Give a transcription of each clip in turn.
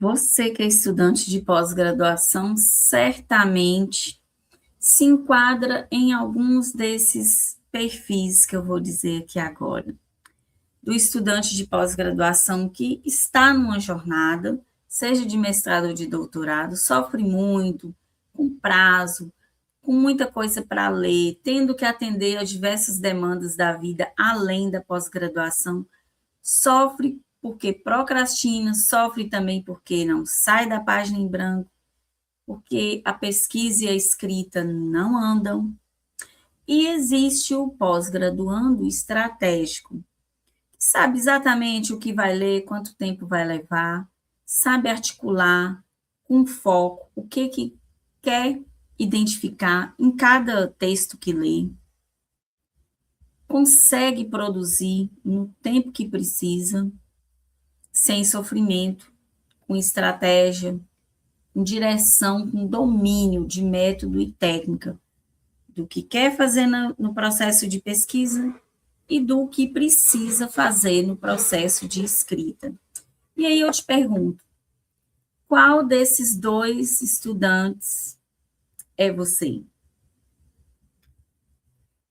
Você que é estudante de pós-graduação, certamente se enquadra em alguns desses perfis que eu vou dizer aqui agora. Do estudante de pós-graduação que está numa jornada, seja de mestrado ou de doutorado, sofre muito, com prazo, com muita coisa para ler, tendo que atender a diversas demandas da vida além da pós-graduação, sofre porque procrastina, sofre também porque não sai da página em branco, porque a pesquisa e a escrita não andam. E existe o pós-graduando estratégico, que sabe exatamente o que vai ler, quanto tempo vai levar, sabe articular com foco o que quer identificar em cada texto que lê, consegue produzir no tempo que precisa, sem sofrimento, com estratégia, com direção, com domínio de método e técnica, do que quer fazer no processo de pesquisa e do que precisa fazer no processo de escrita. E aí eu te pergunto, qual desses dois estudantes é você?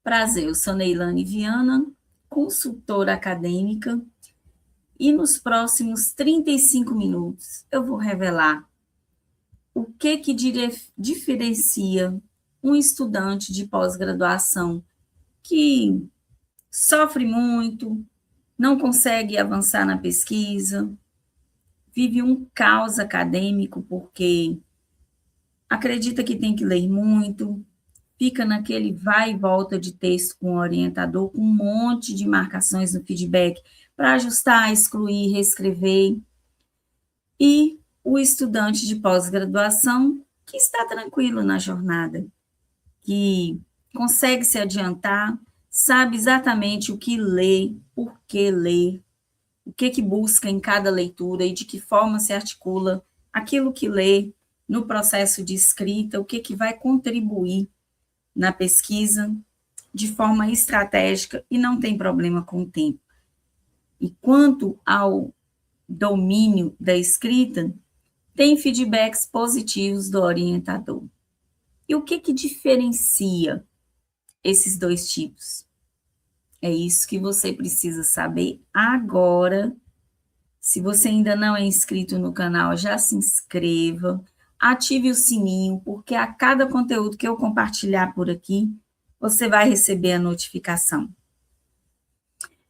Prazer, eu sou Neilane Viana, consultora acadêmica, e nos próximos 35 minutos eu vou revelar o que diferencia um estudante de pós-graduação que sofre muito, não consegue avançar na pesquisa, vive um caos acadêmico porque acredita que tem que ler muito, fica naquele vai e volta de texto com o orientador, com um monte de marcações no feedback para ajustar, excluir, reescrever. E o estudante de pós-graduação que está tranquilo na jornada, que consegue se adiantar, sabe exatamente o que lê, por que lê, o que busca em cada leitura e de que forma se articula aquilo que lê no processo de escrita, o que vai contribuir na pesquisa de forma estratégica e não tem problema com o tempo. E quanto ao domínio da escrita, tem feedbacks positivos do orientador. E o que diferencia esses dois tipos? É isso que você precisa saber agora. Se você ainda não é inscrito no canal, já se inscreva, ative o sininho, porque a cada conteúdo que eu compartilhar por aqui, você vai receber a notificação.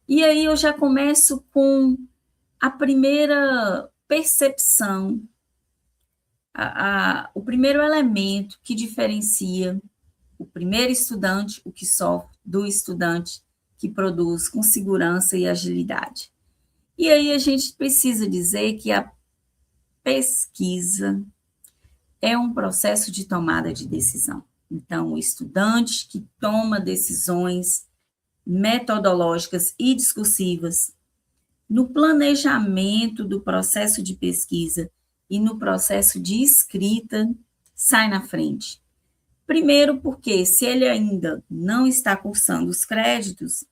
E aí eu já começo com a primeira percepção, o primeiro elemento que diferencia o primeiro estudante, o que sofre, do estudante que produz com segurança e agilidade. E aí a gente precisa dizer que a pesquisa é um processo de tomada de decisão. Então, o estudante que toma decisões metodológicas e discursivas no planejamento do processo de pesquisa e no processo de escrita, sai na frente. Primeiro, porque se ele ainda não está cursando os créditos,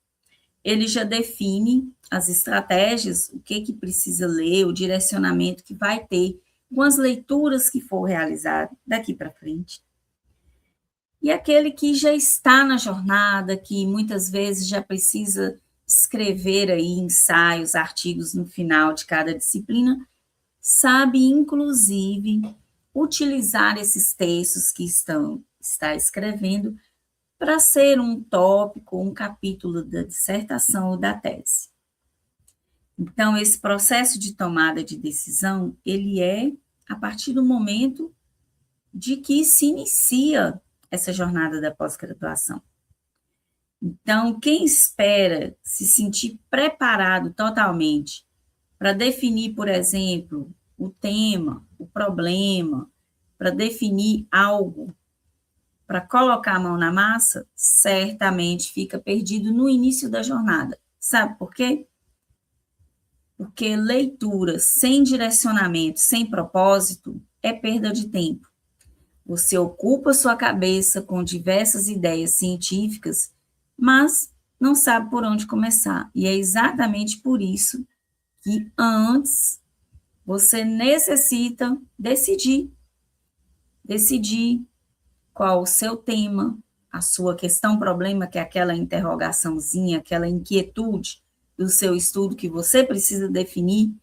ele já define as estratégias, o que precisa ler, o direcionamento que vai ter com as leituras que for realizar daqui para frente. E aquele que já está na jornada, que muitas vezes já precisa escrever aí ensaios, artigos no final de cada disciplina, sabe, inclusive, utilizar esses textos que está escrevendo para ser um tópico, um capítulo da dissertação ou da tese. Então, esse processo de tomada de decisão, ele é a partir do momento de que se inicia essa jornada da pós-graduação. Então, quem espera se sentir preparado totalmente para definir, por exemplo, o tema, o problema, para definir algo, para colocar a mão na massa, certamente fica perdido no início da jornada. Sabe por quê? Porque leitura sem direcionamento, sem propósito, é perda de tempo. Você ocupa sua cabeça com diversas ideias científicas, mas não sabe por onde começar. E é exatamente por isso que antes você necessita decidir qual o seu tema, a sua questão, problema, que é aquela interrogaçãozinha, aquela inquietude do seu estudo que você precisa definir,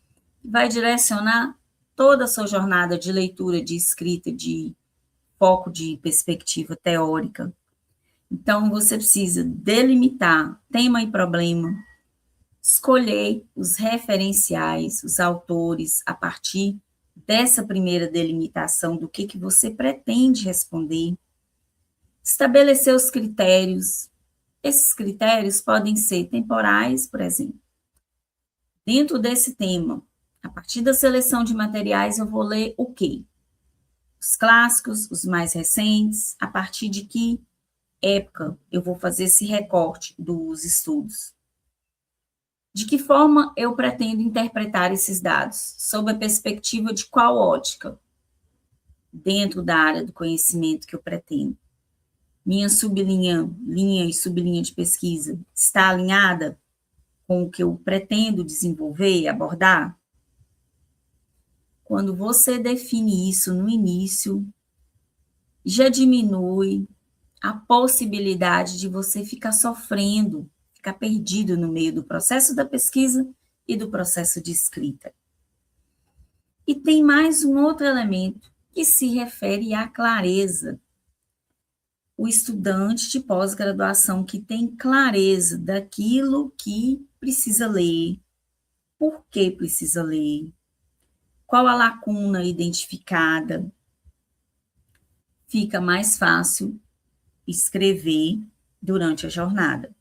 vai direcionar toda a sua jornada de leitura, de escrita, de foco de perspectiva teórica. Então, você precisa delimitar tema e problema, escolher os referenciais, os autores, a partir dessa primeira delimitação do que você pretende responder, estabelecer os critérios. Esses critérios podem ser temporais, por exemplo. Dentro desse tema, a partir da seleção de materiais, eu vou ler o quê? Os clássicos, os mais recentes, a partir de que época eu vou fazer esse recorte dos estudos? De que forma eu pretendo interpretar esses dados? Sob a perspectiva de qual ótica? Dentro da área do conhecimento que eu pretendo. Minha sublinha, linha e sublinha de pesquisa está alinhada com o que eu pretendo desenvolver e abordar? Quando você define isso no início, já diminui a possibilidade de você ficar sofrendo, ficar perdido no meio do processo da pesquisa e do processo de escrita. E tem mais um outro elemento que se refere à clareza. O estudante de pós-graduação que tem clareza daquilo que precisa ler, por que precisa ler, qual a lacuna identificada, fica mais fácil escrever durante a jornada.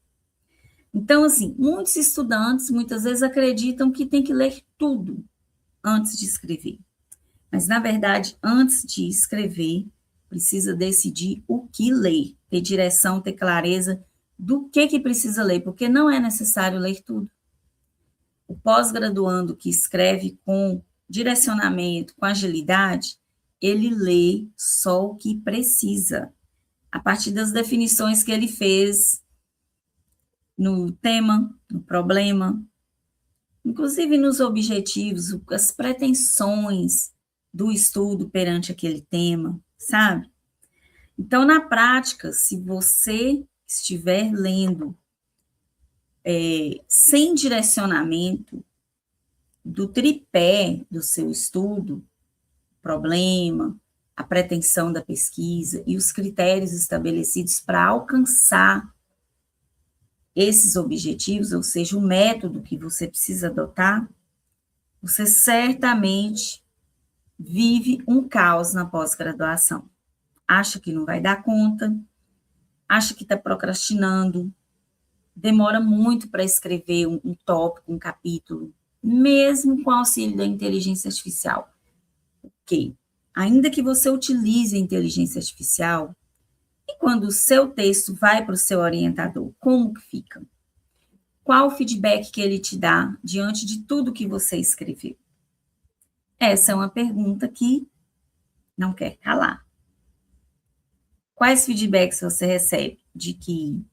Então, assim, muitos estudantes muitas vezes acreditam que tem que ler tudo antes de escrever. Mas, na verdade, antes de escrever, precisa decidir o que ler, ter direção, ter clareza do que precisa ler, porque não é necessário ler tudo. O pós-graduando que escreve com direcionamento, com agilidade, ele lê só o que precisa, a partir das definições que ele fez no tema, no problema, inclusive nos objetivos, as pretensões do estudo perante aquele tema, sabe? Então, na prática, se você estiver lendo sem direcionamento do tripé do seu estudo, problema, a pretensão da pesquisa e os critérios estabelecidos para alcançar esses objetivos, ou seja, o método que você precisa adotar, você certamente vive um caos na pós-graduação. Acha que não vai dar conta, acha que está procrastinando, demora muito para escrever um tópico, um capítulo, mesmo com auxílio da inteligência artificial. Ok, ainda que você utilize a inteligência artificial, e quando o seu texto vai para o seu orientador, como que fica? Qual o feedback que ele te dá diante de tudo que você escreveu? Essa é uma pergunta que não quer calar. Quais feedbacks você recebe? De que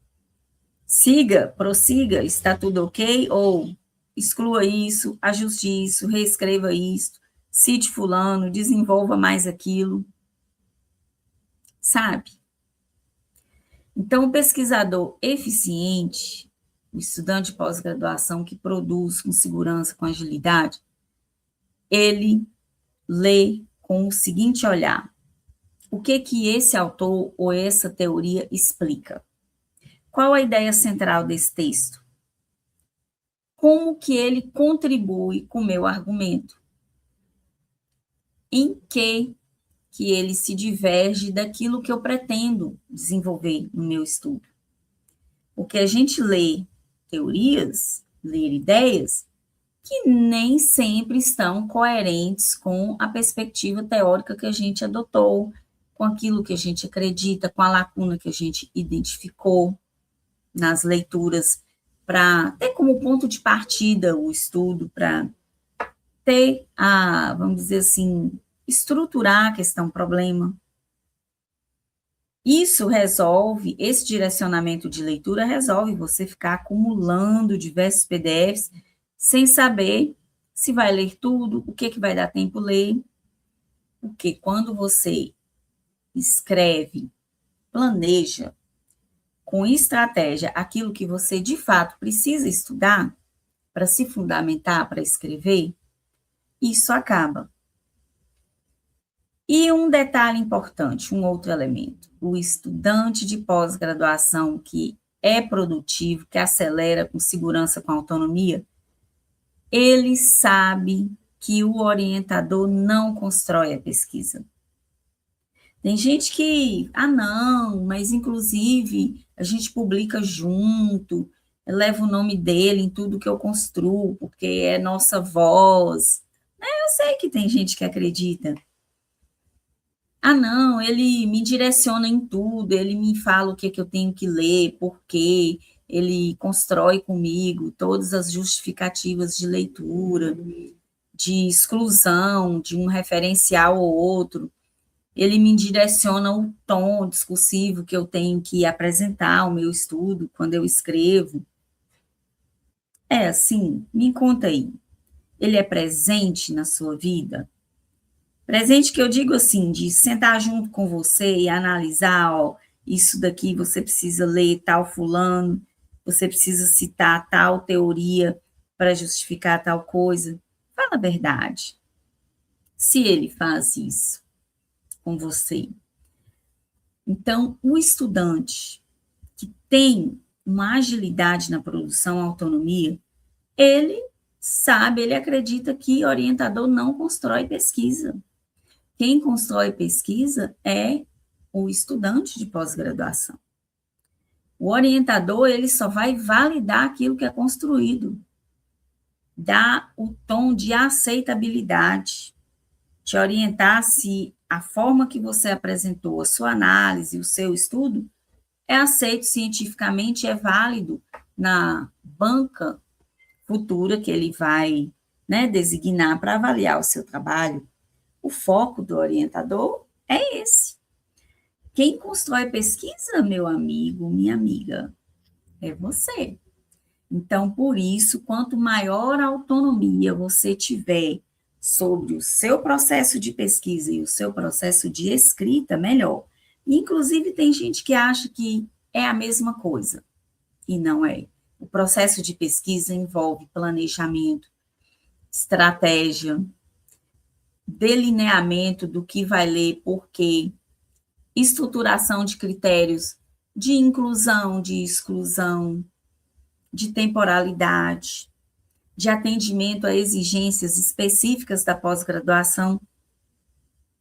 siga, prossiga, está tudo ok? Ou exclua isso, ajuste isso, reescreva isso, cite fulano, desenvolva mais aquilo. Sabe? Então, o pesquisador eficiente, o estudante de pós-graduação que produz com segurança, com agilidade, ele lê com o seguinte olhar: o que esse autor ou essa teoria explica? Qual a ideia central desse texto? Como que ele contribui com o meu argumento? Em que ele se diverge daquilo que eu pretendo desenvolver no meu estudo? Porque a gente lê teorias, lê ideias, que nem sempre estão coerentes com a perspectiva teórica que a gente adotou, com aquilo que a gente acredita, com a lacuna que a gente identificou nas leituras, para ter como ponto de partida o estudo, para ter vamos dizer assim, estruturar a questão problema. Isso resolve, esse direcionamento de leitura resolve você ficar acumulando diversos PDFs sem saber se vai ler tudo, o que vai dar tempo ler, porque quando você escreve, planeja com estratégia aquilo que você de fato precisa estudar para se fundamentar, para escrever, isso acaba. E um detalhe importante, um outro elemento, o estudante de pós-graduação que é produtivo, que acelera com segurança, com autonomia, ele sabe que o orientador não constrói a pesquisa. Tem gente que, não, mas inclusive a gente publica junto, leva o nome dele em tudo que eu construo, porque é nossa voz. Eu sei que tem gente que acredita. Não, ele me direciona em tudo, ele me fala o que eu tenho que ler, por quê, ele constrói comigo todas as justificativas de leitura, de exclusão, de um referencial ou outro, ele me direciona o tom discursivo que eu tenho que apresentar ao meu estudo, quando eu escrevo. É assim? Me conta aí. Ele é presente na sua vida? Presente que eu digo assim, de sentar junto com você e analisar, isso daqui você precisa ler tal fulano, você precisa citar tal teoria para justificar tal coisa. Fala a verdade. Se ele faz isso com você. Então, o estudante que tem uma agilidade na produção, autonomia, ele sabe, ele acredita que orientador não constrói pesquisa. Quem constrói pesquisa é o estudante de pós-graduação. O orientador, ele só vai validar aquilo que é construído, dar o tom de aceitabilidade, te orientar se a forma que você apresentou, a sua análise, o seu estudo, é aceito cientificamente, é válido na banca futura que ele vai, designar para avaliar o seu trabalho. O foco do orientador é esse. Quem constrói pesquisa, meu amigo, minha amiga, é você. Então, por isso, quanto maior autonomia você tiver sobre o seu processo de pesquisa e o seu processo de escrita, melhor. Inclusive, tem gente que acha que é a mesma coisa, e não é. O processo de pesquisa envolve planejamento, estratégia, delineamento do que vai ler, por quê, estruturação de critérios de inclusão, de exclusão, de temporalidade, de atendimento a exigências específicas da pós-graduação,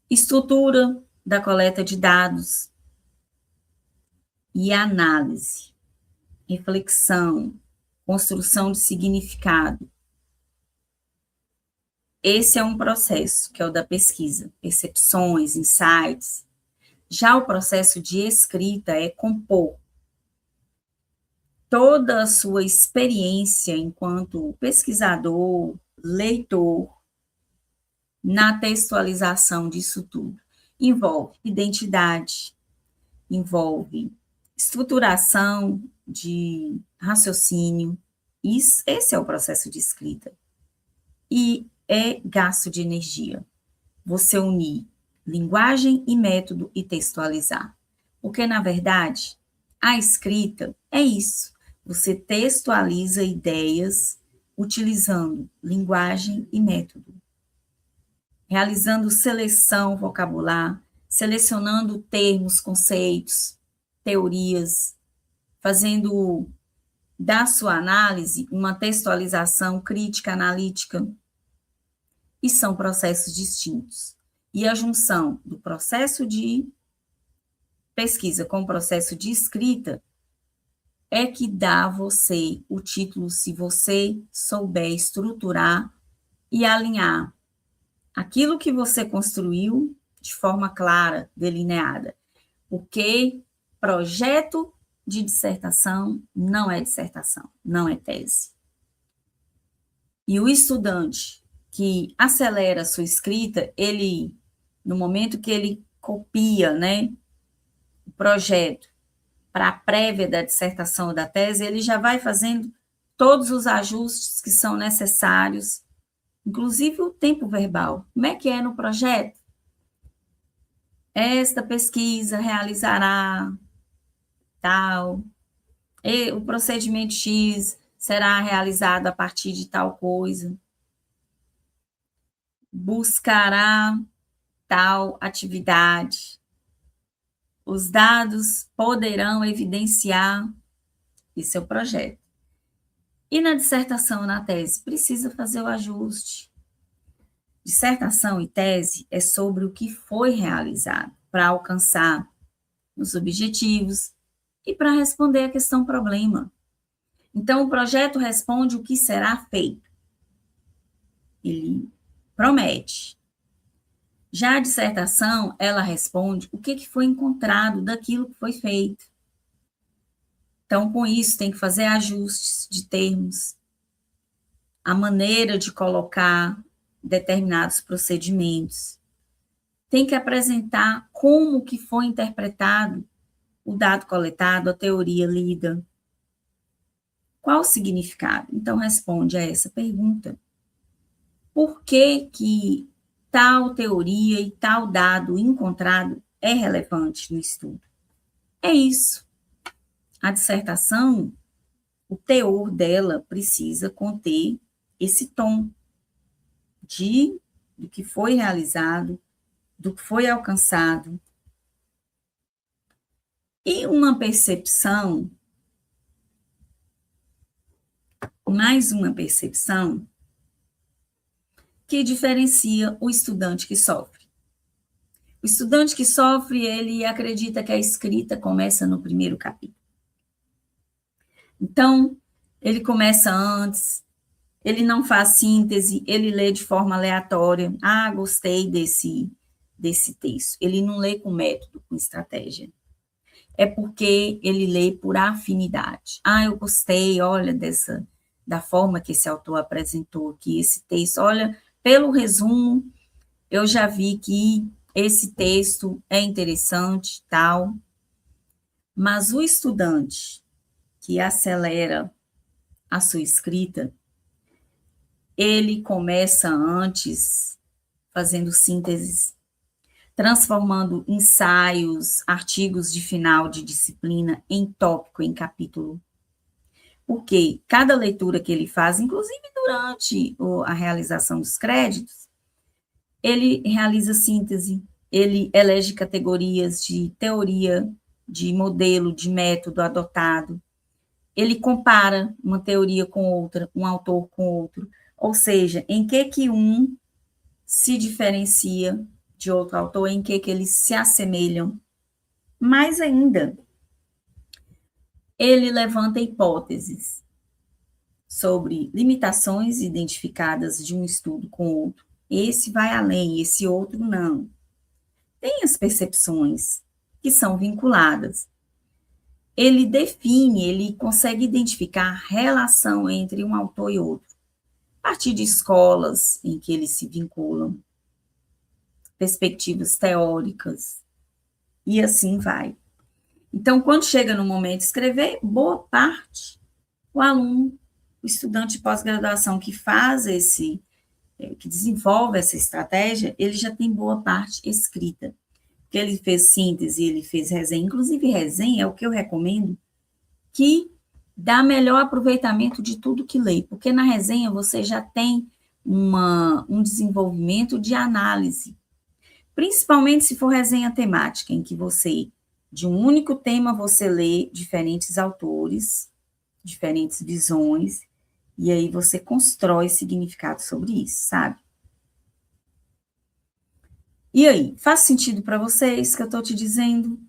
estrutura da coleta de dados e análise, reflexão, construção de significado. Esse é um processo, que é o da pesquisa, percepções, insights. Já o processo de escrita é compor toda a sua experiência enquanto pesquisador, leitor, na textualização disso tudo. Envolve identidade, envolve estruturação de raciocínio, esse é o processo de escrita. E é gasto de energia. Você unir linguagem e método e textualizar. Porque, na verdade, a escrita é isso. Você textualiza ideias utilizando linguagem e método. Realizando seleção vocabular, selecionando termos, conceitos, teorias, fazendo da sua análise uma textualização crítica, analítica. E são processos distintos. E a junção do processo de pesquisa com o processo de escrita é que dá a você o título, se você souber estruturar e alinhar aquilo que você construiu de forma clara, delineada. Porque projeto de dissertação não é dissertação, não é tese. E o estudante que acelera a sua escrita, ele, no momento que ele copia, o projeto para a prévia da dissertação ou da tese, ele já vai fazendo todos os ajustes que são necessários inclusive o tempo verbal. Como é que é no projeto? Esta pesquisa realizará tal, e o procedimento X será realizado a partir de tal coisa, buscará tal atividade. Os dados poderão evidenciar, esse é o projeto. E na dissertação, na tese, precisa fazer o ajuste. Dissertação e tese é sobre o que foi realizado para alcançar os objetivos e para responder a questão problema. Então, o projeto responde o que será feito. Ele promete. Já a dissertação, ela responde o que foi encontrado daquilo que foi feito. Então, com isso, tem que fazer ajustes de termos, a maneira de colocar determinados procedimentos. Tem que apresentar como que foi interpretado o dado coletado, a teoria lida. Qual o significado? Então, responde a essa pergunta. Por que que tal teoria e tal dado encontrado é relevante no estudo? É isso. A dissertação, o teor dela precisa conter esse tom do que foi realizado, do que foi alcançado. E uma percepção, mais uma percepção, que diferencia o estudante que sofre. O estudante que sofre, ele acredita que a escrita começa no primeiro capítulo. Então, ele começa antes, ele não faz síntese, ele lê de forma aleatória. Ah, gostei desse texto. Ele não lê com método, com estratégia. É porque ele lê por afinidade. Ah, eu gostei, olha, da forma que esse autor apresentou aqui esse texto. Olha, pelo resumo, eu já vi que esse texto é interessante, tal. Mas o estudante que acelera a sua escrita, ele começa antes fazendo sínteses, transformando ensaios, artigos de final de disciplina em tópico, em capítulo. Porque cada leitura que ele faz, inclusive durante a realização dos créditos, ele realiza síntese, ele elege categorias de teoria, de modelo, de método adotado, ele compara uma teoria com outra, um autor com outro, ou seja, em que um se diferencia de outro autor, em que eles se assemelham. Mais ainda, ele levanta hipóteses sobre limitações identificadas de um estudo com outro. Esse vai além, esse outro não. Tem as percepções que são vinculadas. Ele define, ele consegue identificar a relação entre um autor e outro, a partir de escolas em que eles se vinculam, perspectivas teóricas, e assim vai. Então, quando chega no momento de escrever, boa parte, o aluno, o estudante de pós-graduação que faz que desenvolve essa estratégia, ele já tem boa parte escrita. Porque ele fez síntese, ele fez resenha, inclusive resenha é o que eu recomendo, que dá melhor aproveitamento de tudo que lê, porque na resenha você já tem um desenvolvimento de análise, principalmente se for resenha temática, em que você, de um único tema, você lê diferentes autores, diferentes visões, e aí você constrói significado sobre isso, sabe? E aí, faz sentido para vocês que eu estou te dizendo?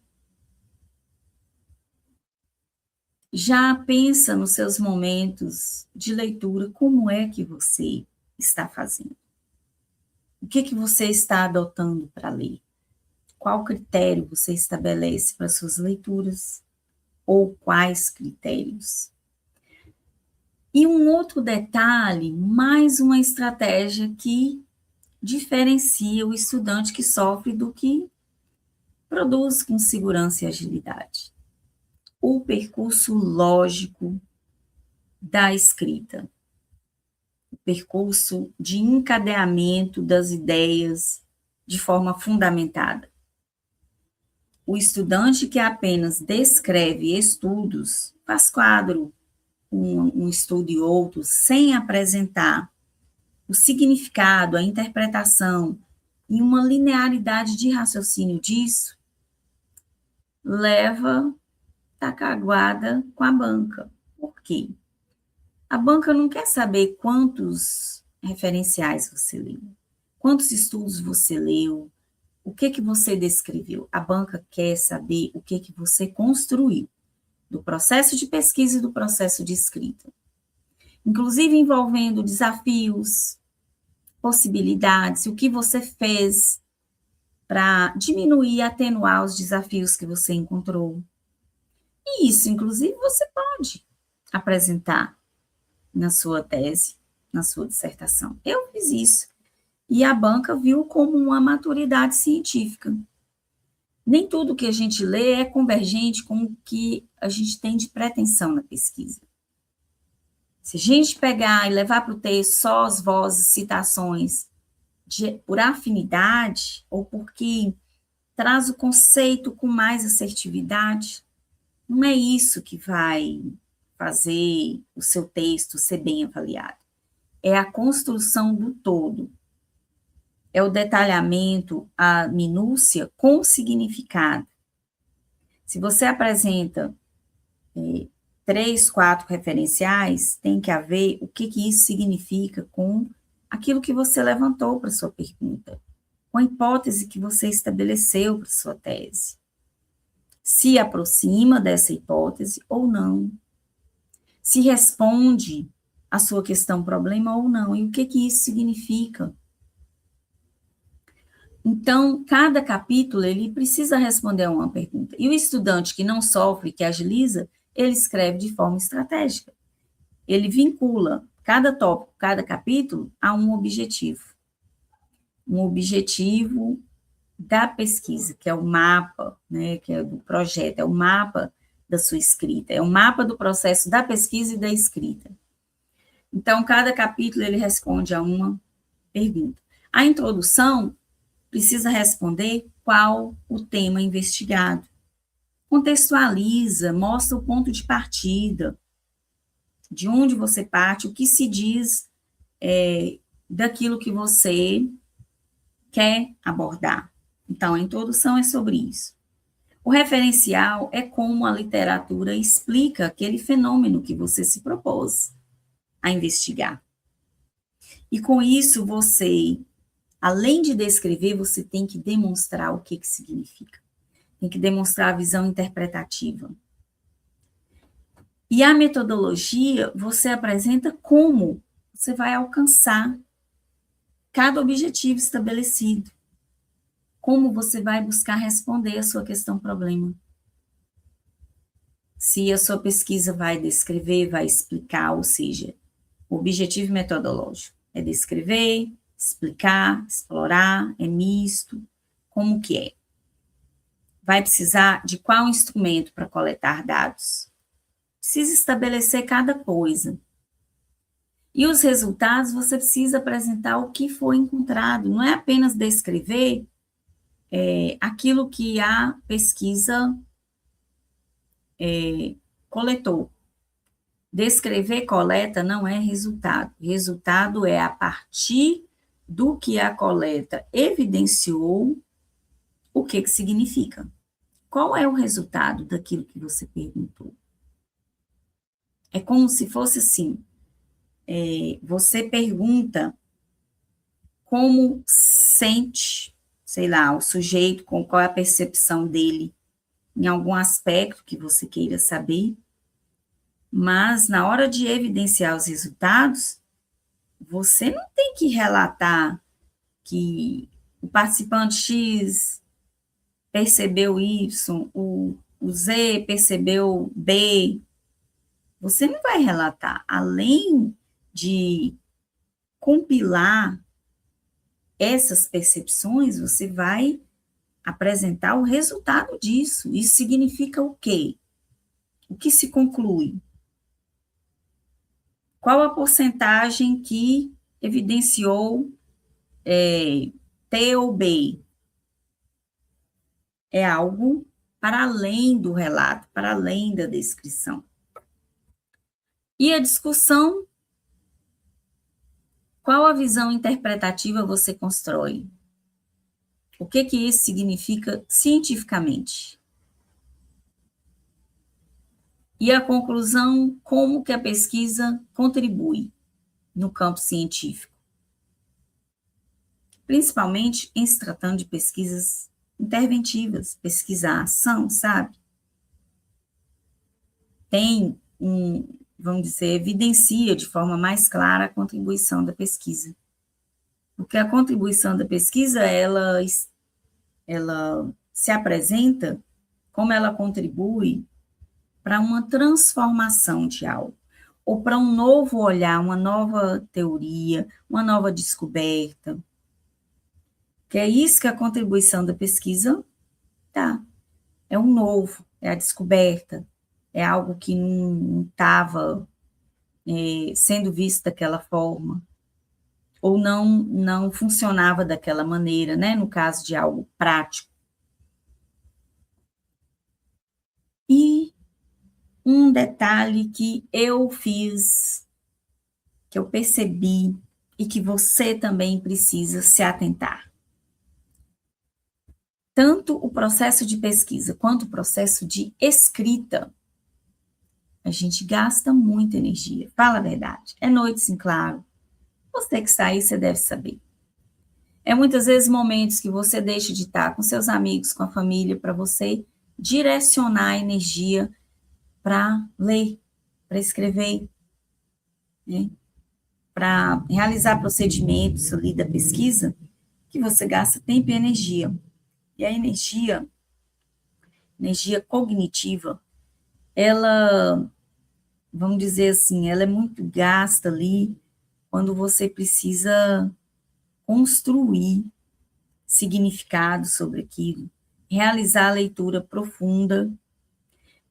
Já pensa nos seus momentos de leitura, como é que você está fazendo? O que você está adotando para ler? Qual critério você estabelece para suas leituras? Ou quais critérios? E um outro detalhe, mais uma estratégia que diferencia o estudante que sofre do que produz com segurança e agilidade. O percurso lógico da escrita. O percurso de encadeamento das ideias de forma fundamentada. O estudante que apenas descreve estudos, faz quadro, um estudo e outro, sem apresentar o significado, a interpretação e uma linearidade de raciocínio disso, leva tacaguada com a banca. Por quê? A banca não quer saber quantos referenciais você leu, quantos estudos você leu, o que você descreveu. A banca quer saber o que você construiu, do processo de pesquisa e do processo de escrita. Inclusive envolvendo desafios, possibilidades, o que você fez para diminuir e atenuar os desafios que você encontrou. E isso, inclusive, você pode apresentar na sua tese, na sua dissertação. Eu fiz isso. E a banca viu como uma maturidade científica. Nem tudo que a gente lê é convergente com o que a gente tem de pretensão na pesquisa. Se a gente pegar e levar para o texto só as vozes, citações, por afinidade, ou porque traz o conceito com mais assertividade, não é isso que vai fazer o seu texto ser bem avaliado. É a construção do todo. É o detalhamento, a minúcia com significado. Se você apresenta 3, 4 referenciais, tem que haver o que isso significa com aquilo que você levantou para sua pergunta, com a hipótese que você estabeleceu para sua tese. Se aproxima dessa hipótese ou não. Se responde a sua questão problema ou não, e o que isso significa. Então, cada capítulo, ele precisa responder a uma pergunta. E o estudante que não sofre, que agiliza, ele escreve de forma estratégica. Ele vincula cada tópico, cada capítulo a um objetivo. Um objetivo da pesquisa, que é o mapa, né, que é do projeto, é o mapa da sua escrita, é o mapa do processo da pesquisa e da escrita. Então, cada capítulo, ele responde a uma pergunta. A introdução precisa responder qual o tema investigado. Contextualiza, mostra o ponto de partida, de onde você parte, o que se diz daquilo que você quer abordar. Então, a introdução é sobre isso. O referencial é como a literatura explica aquele fenômeno que você se propôs a investigar. E com isso, você, além de descrever, você tem que demonstrar o que significa. Tem que demonstrar a visão interpretativa. E a metodologia, você apresenta como você vai alcançar cada objetivo estabelecido. Como você vai buscar responder a sua questão-problema. Se a sua pesquisa vai descrever, vai explicar, ou seja, o objetivo metodológico é descrever, explicar, explorar, é misto, como que é? Vai precisar de qual instrumento para coletar dados? Precisa estabelecer cada coisa. E os resultados, você precisa apresentar o que foi encontrado, não é apenas descrever aquilo que a pesquisa coletou. Descrever coleta não é resultado. Resultado é a partir do que a coleta evidenciou, o que significa. Qual é o resultado daquilo que você perguntou? É como se fosse assim, você pergunta como sente, sei lá, o sujeito, com qual é a percepção dele em algum aspecto que você queira saber, mas na hora de evidenciar os resultados, você não tem que relatar que o participante X percebeu Y, o Z percebeu B. Você não vai relatar. Além de compilar essas percepções, você vai apresentar o resultado disso. Isso significa o quê? O que se conclui? Qual a porcentagem que evidenciou T ou B. É algo para além do relato, para além da descrição. E a discussão, qual a visão interpretativa você constrói? O que isso significa cientificamente? E a conclusão, como que a pesquisa contribui no campo científico? Principalmente em se tratando de pesquisas interventivas, pesquisa a ação, sabe? Tem vamos dizer, evidencia de forma mais clara a contribuição da pesquisa. Porque a contribuição da pesquisa, ela se apresenta como ela contribui para uma transformação de algo, ou para um novo olhar, uma nova teoria, uma nova descoberta. Que é isso que a contribuição da pesquisa dá. É um novo, é a descoberta, é algo que não estava sendo visto daquela forma, ou não funcionava daquela maneira, né? No caso de algo prático. E um detalhe que eu fiz, que eu percebi, e que você também precisa se atentar. Tanto o processo de pesquisa quanto o processo de escrita, a gente gasta muita energia. Fala a verdade. É noite, sim, claro. Você que está aí, você deve saber. É muitas vezes momentos que você deixa de estar com seus amigos, com a família, para você direcionar a energia para ler, para escrever, né? Para realizar procedimentos ali da pesquisa, que você gasta tempo e energia. E a energia cognitiva, ela, vamos dizer assim, ela é muito gasta ali quando você precisa construir significado sobre aquilo, realizar a leitura profunda.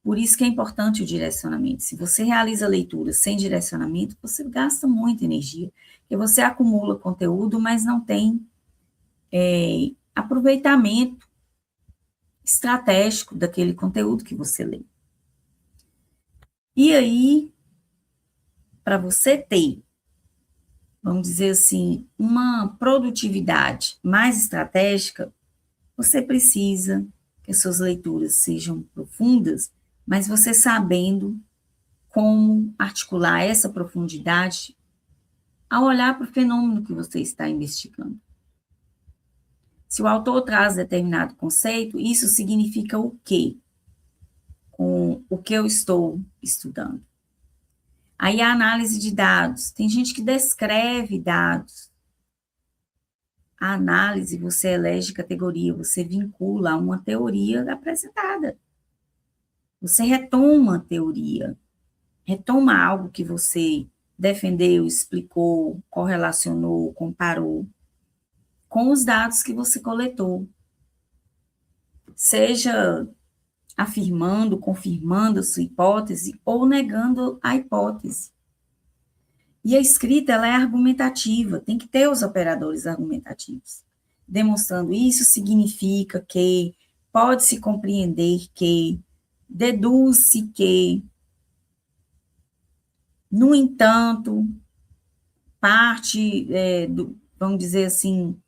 Por isso que é importante o direcionamento. Se você realiza a leitura sem direcionamento, você gasta muita energia, porque você acumula conteúdo, mas não tem aproveitamento estratégico daquele conteúdo que você lê. E aí, para você ter, vamos dizer assim, uma produtividade mais estratégica, você precisa que as suas leituras sejam profundas, mas você sabendo como articular essa profundidade ao olhar para o fenômeno que você está investigando. Se o autor traz determinado conceito, isso significa o quê? Com o que eu estou estudando. Aí a análise de dados. Tem gente que descreve dados. A análise, você elege categoria, você vincula a uma teoria apresentada. Você retoma a teoria, retoma algo que você defendeu, explicou, correlacionou, comparou com os dados que você coletou. Seja afirmando, confirmando a sua hipótese ou negando a hipótese. E a escrita, ela é argumentativa, tem que ter os operadores argumentativos. Demonstrando isso significa que, pode-se compreender que, deduz-se que, no entanto, parte, vamos dizer assim,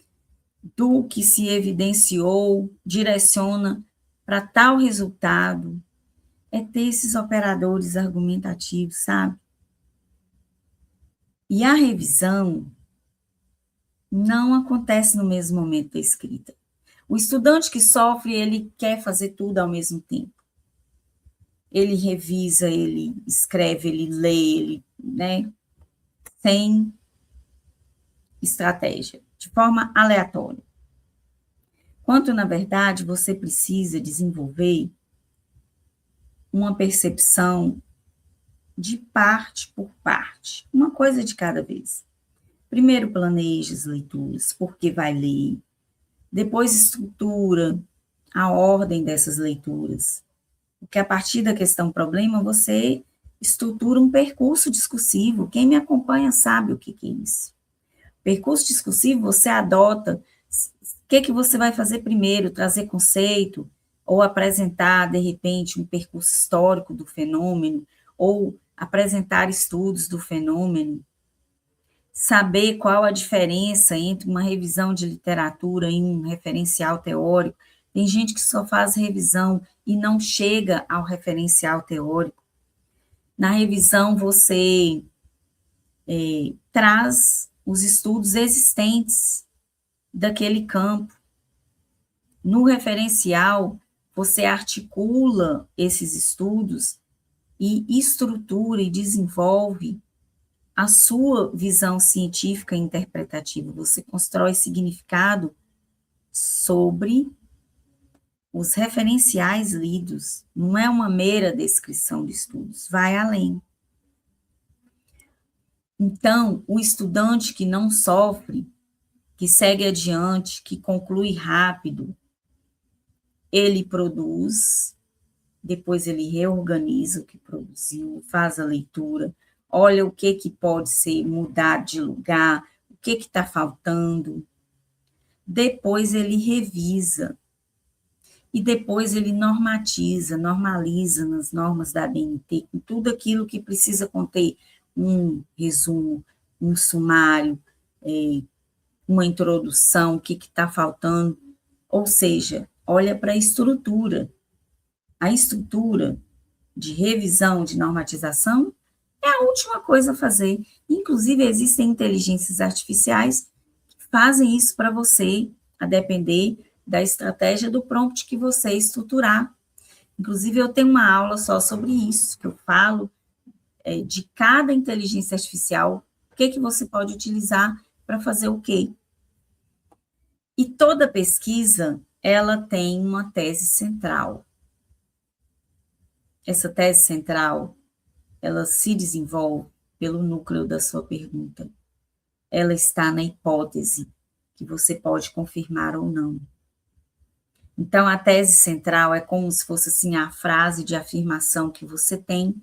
do que se evidenciou, direciona para tal resultado, é ter esses operadores argumentativos, sabe? E a revisão não acontece no mesmo momento da escrita. O estudante que sofre, ele quer fazer tudo ao mesmo tempo. Ele revisa, ele escreve, ele lê, ele, né, sem estratégia, de forma aleatória. Quanto, na verdade, você precisa desenvolver uma percepção de parte por parte, uma coisa de cada vez. Primeiro planeja as leituras, porque vai ler. Depois estrutura a ordem dessas leituras. Porque a partir da questão problema, você estrutura um percurso discursivo. Quem me acompanha sabe o que é isso. Percurso discursivo, você adota o que você vai fazer primeiro, trazer conceito, ou apresentar, de repente, um percurso histórico do fenômeno, ou apresentar estudos do fenômeno, saber qual a diferença entre uma revisão de literatura e um referencial teórico. Tem gente que só faz revisão e não chega ao referencial teórico. Na revisão, você traz os estudos existentes daquele campo. No referencial, você articula esses estudos e estrutura e desenvolve a sua visão científica e interpretativa. Você constrói significado sobre os referenciais lidos. Não é uma mera descrição de estudos, vai além. Então, o estudante que não sofre, que segue adiante, que conclui rápido, ele produz, depois ele reorganiza o que produziu, faz a leitura, olha o que pode ser mudado de lugar, o que está faltando. Depois ele revisa. E depois ele normaliza nas normas da ABNT, com tudo aquilo que precisa conter um resumo, um sumário, uma introdução, o que está faltando. Ou seja, olha para a estrutura. A estrutura de revisão, de normatização, é a última coisa a fazer. Inclusive, existem inteligências artificiais que fazem isso para você, a depender da estratégia do prompt que você estruturar. Inclusive, eu tenho uma aula só sobre isso, que eu falo de cada inteligência artificial, o que você pode utilizar para fazer o quê. E toda pesquisa, ela tem uma tese central. Essa tese central, ela se desenvolve pelo núcleo da sua pergunta. Ela está na hipótese, que você pode confirmar ou não. Então, a tese central é como se fosse assim, a frase de afirmação que você tem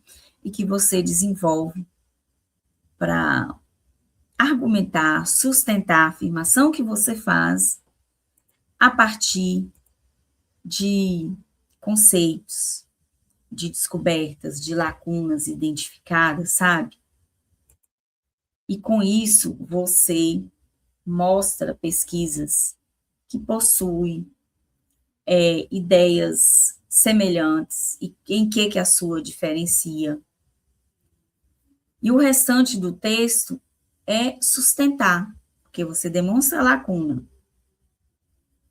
e que você desenvolve para argumentar, sustentar a afirmação que você faz a partir de conceitos, de descobertas, de lacunas identificadas, sabe? E com isso, você mostra pesquisas que possuem ideias semelhantes e em que a sua diferencia. E o restante do texto é sustentar, porque você demonstra a lacuna.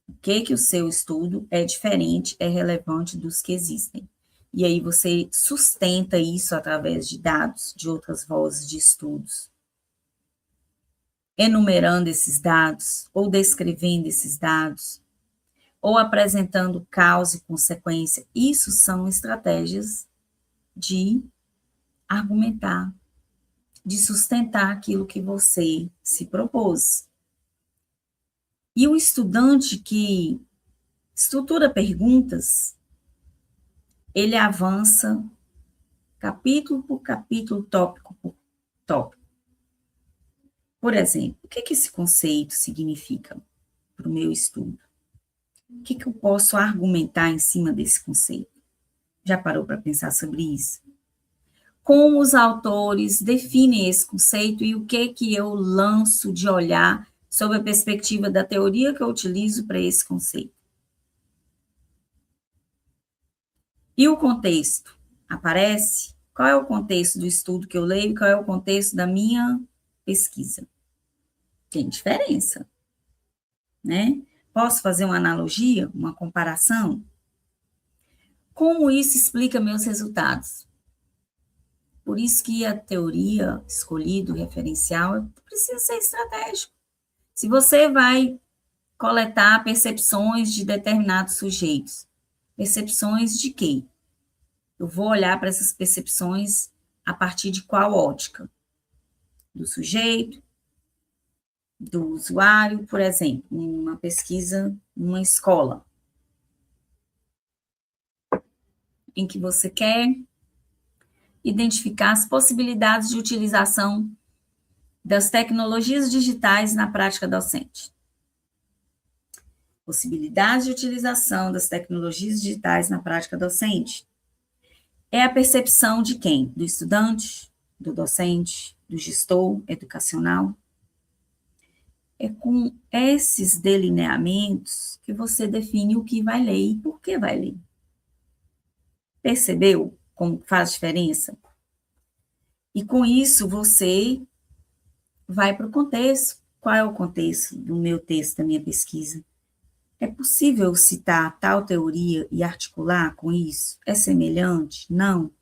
O que o seu estudo é diferente, é relevante dos que existem. E aí você sustenta isso através de dados, de outras vozes de estudos. Enumerando esses dados, ou descrevendo esses dados, ou apresentando causa e consequência. Isso são estratégias de argumentar, de sustentar aquilo que você se propôs. E o estudante que estrutura perguntas, ele avança capítulo por capítulo, tópico por tópico. Por exemplo, o que esse conceito significa para o meu estudo? O que eu posso argumentar em cima desse conceito? Já parou para pensar sobre isso? Como os autores definem esse conceito e o que eu lanço de olhar sob a perspectiva da teoria que eu utilizo para esse conceito? E o contexto? Aparece? Qual é o contexto do estudo que eu leio? Qual é o contexto da minha pesquisa? Tem diferença, né? Posso fazer uma analogia, uma comparação? Como isso explica meus resultados? Por isso que a teoria escolhida, o referencial, precisa ser estratégico. Se você vai coletar percepções de determinados sujeitos, percepções de quê? Eu vou olhar para essas percepções a partir de qual ótica? Do sujeito, do usuário, por exemplo, uma pesquisa numa escola, em que você quer identificar as possibilidades de utilização das tecnologias digitais na prática docente. Possibilidades de utilização das tecnologias digitais na prática docente. É a percepção de quem? Do estudante, do docente, do gestor educacional. É com esses delineamentos que você define o que vai ler e por que vai ler. Percebeu como faz diferença? E com isso você vai para o contexto. Qual é o contexto do meu texto, da minha pesquisa? É possível citar tal teoria e articular com isso? É semelhante? Não.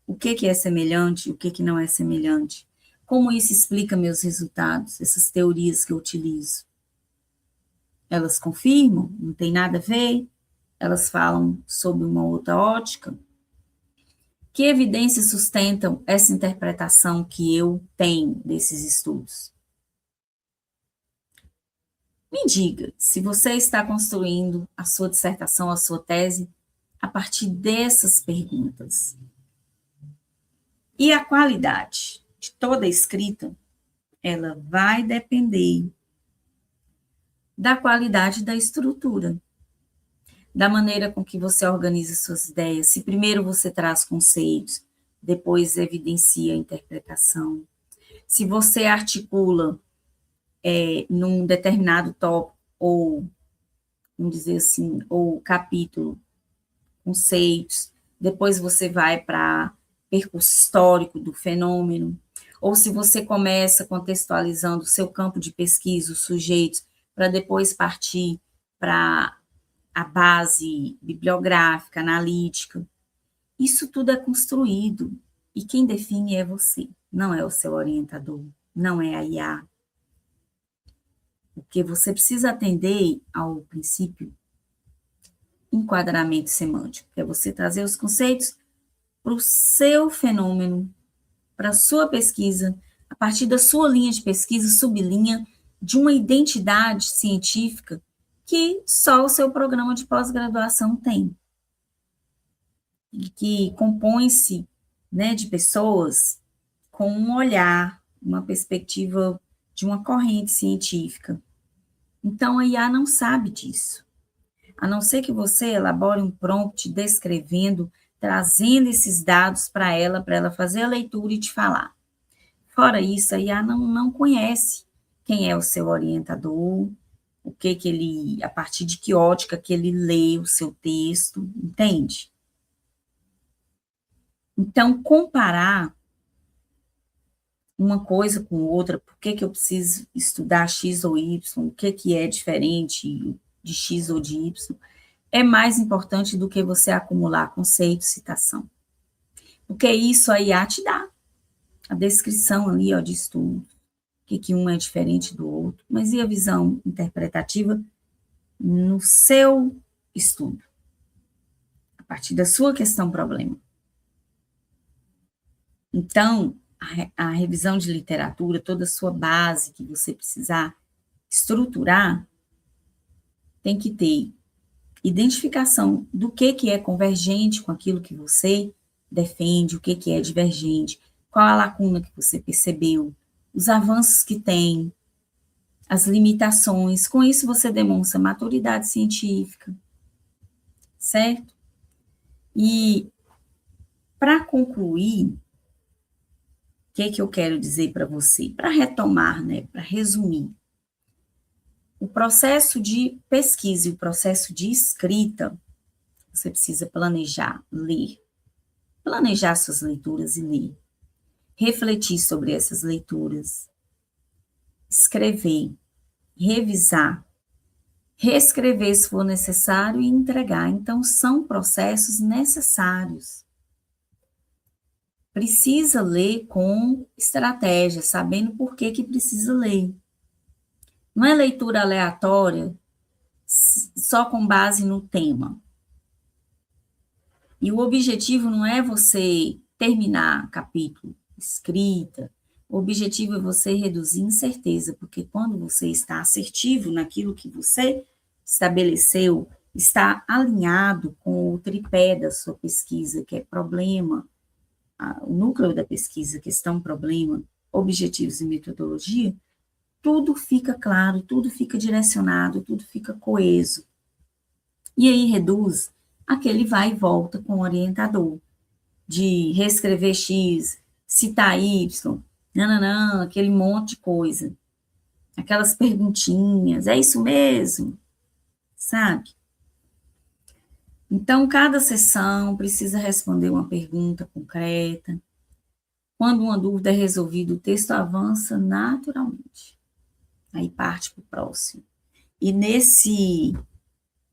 O que é semelhante e o que não é semelhante? Como isso explica meus resultados, essas teorias que eu utilizo? Elas confirmam? Não tem nada a ver? Elas falam sobre uma outra ótica? Que evidências sustentam essa interpretação que eu tenho desses estudos? Me diga se você está construindo a sua dissertação, a sua tese, a partir dessas perguntas. E a qualidade de toda a escrita, ela vai depender da qualidade da estrutura, da maneira com que você organiza suas ideias. Se primeiro você traz conceitos, depois evidencia a interpretação. Se você articula num determinado tópico, ou, vamos dizer assim, ou capítulo, conceitos, depois você vai para percurso histórico do fenômeno, ou se você começa contextualizando o seu campo de pesquisa, os sujeitos, para depois partir para a base bibliográfica, analítica. Isso tudo é construído, e quem define é você, não é o seu orientador, não é a IA. Porque você precisa atender ao princípio enquadramento semântico, que é você trazer os conceitos para o seu fenômeno, para a sua pesquisa, a partir da sua linha de pesquisa, sublinha de uma identidade científica que só o seu programa de pós-graduação tem. E que compõe-se, né, de pessoas com um olhar, uma perspectiva de uma corrente científica. Então, a IA não sabe disso. A não ser que você elabore um prompt descrevendo, trazendo esses dados para ela fazer a leitura e te falar. Fora isso, a IA não conhece quem é o seu orientador, o que ele, a partir de que ótica que ele lê o seu texto, entende? Então, comparar uma coisa com outra, por que eu preciso estudar X ou Y, o que é diferente de X ou de Y, é mais importante do que você acumular conceito, citação. Porque isso a IA te dá, a descrição ali, ó, de estudo, que um é diferente do outro, mas e a visão interpretativa no seu estudo, a partir da sua questão-problema. Então, a revisão de literatura, toda a sua base que você precisar estruturar, tem que ter identificação do que é convergente com aquilo que você defende, o que é divergente, qual a lacuna que você percebeu, os avanços que tem, as limitações. Com isso, você demonstra maturidade científica, certo? E, para concluir, o que eu quero dizer para você? Para retomar, né, para resumir, o processo de pesquisa e o processo de escrita, você precisa planejar, ler, planejar suas leituras e ler, refletir sobre essas leituras, escrever, revisar, reescrever se for necessário e entregar. Então, são processos necessários. Precisa ler com estratégia, sabendo por que precisa ler. Não é leitura aleatória, só com base no tema. E o objetivo não é você terminar capítulo, escrita. O objetivo é você reduzir incerteza, porque quando você está assertivo naquilo que você estabeleceu, está alinhado com o tripé da sua pesquisa, que é problema, o núcleo da pesquisa, questão, problema, objetivos e metodologia, tudo fica claro, tudo fica direcionado, tudo fica coeso. E aí reduz aquele vai e volta com o orientador, de reescrever X, citar Y, nananã, aquele monte de coisa. Aquelas perguntinhas, é isso mesmo? Sabe? Então, cada sessão precisa responder uma pergunta concreta. Quando uma dúvida é resolvida, o texto avança naturalmente. Aí parte para o próximo. E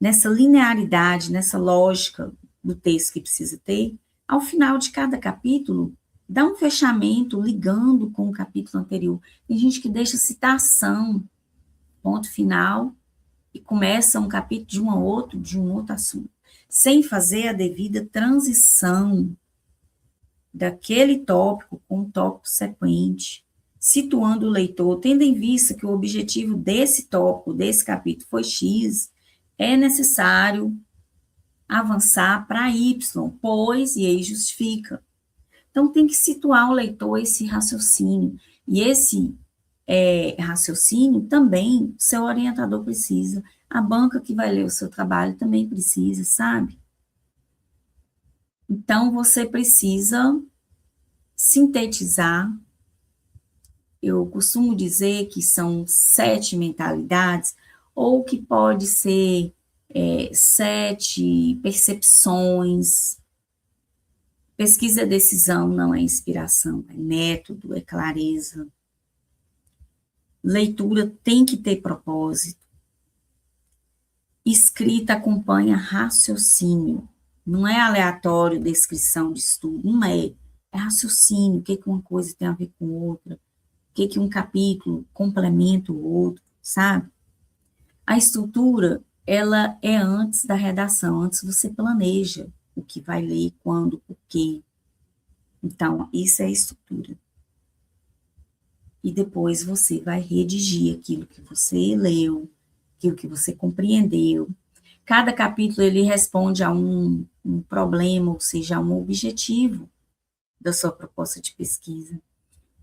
nessa linearidade, nessa lógica do texto que precisa ter, ao final de cada capítulo, dá um fechamento ligando com o capítulo anterior. Tem gente que deixa citação, ponto final, e começa um capítulo de um outro assunto, sem fazer a devida transição daquele tópico com o tópico sequente, situando o leitor, tendo em vista que o objetivo desse tópico, desse capítulo foi X, é necessário avançar para Y, pois, e aí justifica. Então, tem que situar o leitor esse raciocínio, e esse raciocínio também seu orientador precisa, a banca que vai ler o seu trabalho também precisa, sabe? Então, você precisa sintetizar. Eu costumo dizer que são 7 mentalidades, ou que pode ser 7 percepções. Pesquisa é decisão, não é inspiração, é método, é clareza. Leitura tem que ter propósito. Escrita acompanha raciocínio. Não é aleatório descrição de estudo, não é. É raciocínio, o que uma coisa tem a ver com outra, o que um capítulo complementa o outro, sabe? A estrutura, ela é antes da redação, antes você planeja o que vai ler, quando, o quê. Então, isso é a estrutura. E depois você vai redigir aquilo que você leu, aquilo que você compreendeu. Cada capítulo, ele responde a um problema, ou seja, a um objetivo da sua proposta de pesquisa.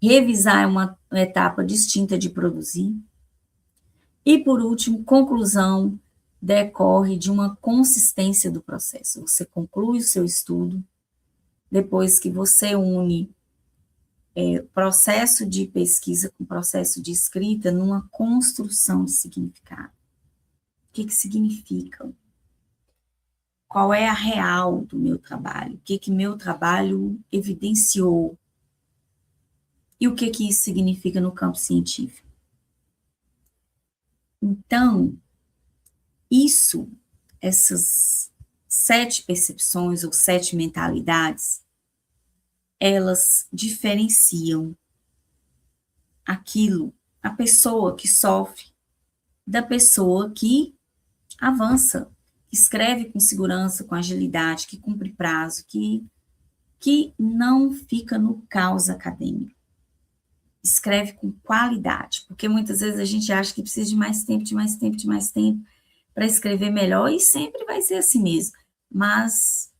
Revisar é uma etapa distinta de produzir. E, por último, conclusão decorre de uma consistência do processo. Você conclui o seu estudo, depois que você une processo de pesquisa com processo de escrita numa construção de significado. O que significa? Qual é a real do meu trabalho? O que meu trabalho evidenciou? E o que isso significa no campo científico? Então, essas 7 percepções ou 7 mentalidades, elas diferenciam a pessoa que sofre, da pessoa que avança, que escreve com segurança, com agilidade, que cumpre prazo, que não fica no caos acadêmico. Escreve com qualidade, porque muitas vezes a gente acha que precisa de mais tempo, para escrever melhor, e sempre vai ser assim mesmo, mas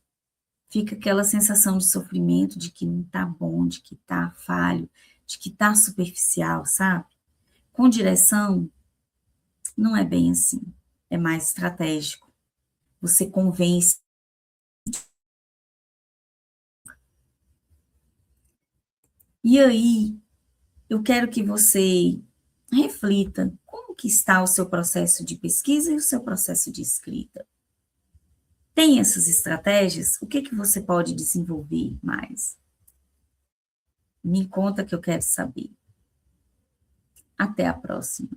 fica aquela sensação de sofrimento, de que não está bom, de que está falho, de que está superficial, sabe? Com direção, não é bem assim, é mais estratégico. Você convence. E aí, eu quero que você reflita como que está o seu processo de pesquisa e o seu processo de escrita. Tem essas estratégias? O que você pode desenvolver mais? Me conta que eu quero saber. Até a próxima.